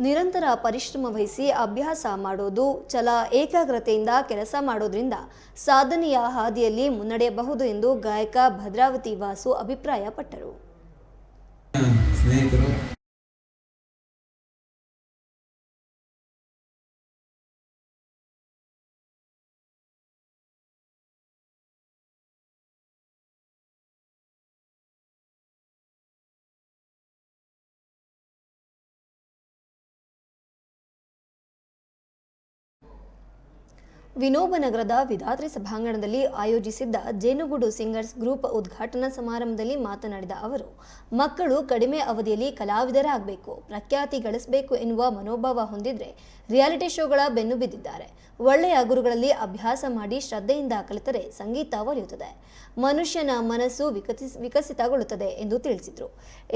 ನಿರಂತರ ಪರಿಶ್ರಮ ವಹಿಸಿ ಅಭ್ಯಾಸ ಮಾಡೋದು, ಛಲ ಏಕಾಗ್ರತೆಯಿಂದ ಕೆಲಸ ಮಾಡೋದ್ರಿಂದ ಸಾಧನೆಯ ಹಾದಿಯಲ್ಲಿ ಮುನ್ನಡೆಯಬಹುದು ಎಂದು ಗಾಯಕ ಭದ್ರಾವತಿ ವಾಸು ಅಭಿಪ್ರಾಯಪಟ್ಟರು. ಸ್ನೇಹಿತರು ವಿನೋಬನಗರದ ವಿಧಾತ್ರಿ ಸಭಾಂಗಣದಲ್ಲಿ ಆಯೋಜಿಸಿದ್ದ ಜೇನುಗೂಡು ಸಿಂಗರ್ಸ್ ಗ್ರೂಪ್ ಉದ್ಘಾಟನಾ ಸಮಾರಂಭದಲ್ಲಿ ಮಾತನಾಡಿದ ಅವರು, ಮಕ್ಕಳು ಕಡಿಮೆ ಅವಧಿಯಲ್ಲಿ ಕಲಾವಿದರಾಗಬೇಕು, ಪ್ರಖ್ಯಾತಿ ಗಳಿಸಬೇಕು ಎನ್ನುವ ಮನೋಭಾವ ಹೊಂದಿದ್ರೆ ರಿಯಾಲಿಟಿ ಶೋಗಳ ಬೆನ್ನು ಬಿದ್ದಿದ್ದಾರೆ. ಒಳ್ಳೆಯ ಗುರುಗಳಲ್ಲಿ ಅಭ್ಯಾಸ ಮಾಡಿ ಶ್ರದ್ಧೆಯಿಂದ ಕಲಿತರೆ ಸಂಗೀತ ಒಲಿಯುತ್ತದೆ, ಮನುಷ್ಯನ ಮನಸ್ಸು ವಿಕಸಿತಗೊಳ್ಳುತ್ತದೆ ಎಂದು ತಿಳಿಸಿದರು.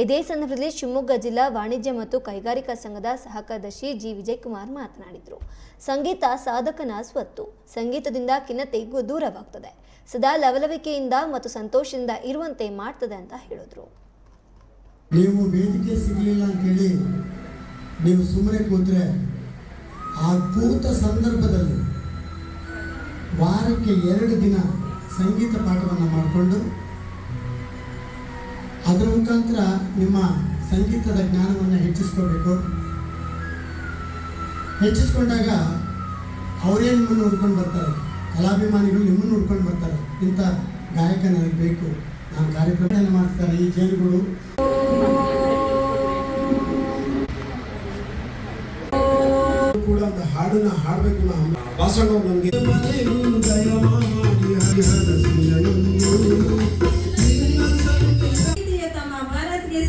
ಇದೇ ಸಂದರ್ಭದಲ್ಲಿ ಶಿವಮೊಗ್ಗ ಜಿಲ್ಲಾ ವಾಣಿಜ್ಯ ಮತ್ತು ಕೈಗಾರಿಕಾ ಸಂಘದ ಸಹ ಕಾರ್ಯದರ್ಶಿ ಜಿ ವಿಜಯಕುಮಾರ್ ಮಾತನಾಡಿದರು. ಸಂಗೀತ ಸಾಧಕನ ಸ್ವತ್ತು, ಸಂಗೀತದಿಂದ ಖಿನ್ನತೆ ದೂರವಾಗ್ತದೆ, ಸದಾ ಲವಲವಿಕೆಯಿಂದ ಮತ್ತು ಸಂತೋಷದಿಂದ ಇರುವಂತೆ ಮಾಡ್ತದೆ ಅಂತ ಹೇಳಿದ್ರು. ನೀವು ವೇದಿಕೆ ಸಿಗಲಿಲ್ಲ ಅಂತೇಳಿ ನೀವು ಸುಮ್ಮನೆ ಕೂತ್ರೆ ಆ ಕೂತ ಸಂದರ್ಭದಲ್ಲಿ ವಾರಕ್ಕೆ 2 ದಿನ ಸಂಗೀತ ಪಾಠವನ್ನು ಮಾಡಿಕೊಂಡು ಅದರ ಮುಖಾಂತರ ನಿಮ್ಮ ಸಂಗೀತದ ಜ್ಞಾನವನ್ನು ಹೆಚ್ಚಿಸ್ಕೊಂಡಾಗ ಅವರೇ ನಿಮ್ಮನ್ನು ನೋಡ್ಕೊಂಡು ಬರ್ತಾರೆ, ಕಲಾಭಿಮಾನಿಗಳು ನಿಮ್ಮನ್ನು ನೋಡ್ಕೊಂಡು ಬರ್ತಾರೆ. ಇಂಥ ಗಾಯಕ ನನಗೆ ಬೇಕು, ನಾನು ಕಾರ್ಯಕ್ರಮ ಮಾಡ್ತಾರೆ. ಈ ಜೇನುಗಳು ಕೂಡ ಒಂದು ಹಾಡನ್ನು ಹಾಡಬೇಕು. ಭಾಷಣ ನಮಗೆ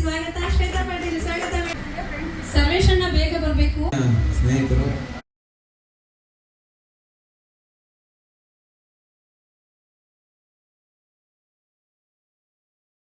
ಸ್ವಾಗತ. ಶ್ವೇತಾ ಪಾಟೀಲ್ ಸ್ವಾಗತ. ಸಮೇಶನ್ನ ಬೇಗ ಬರಬೇಕು. ಸ್ನೇಹಿತರು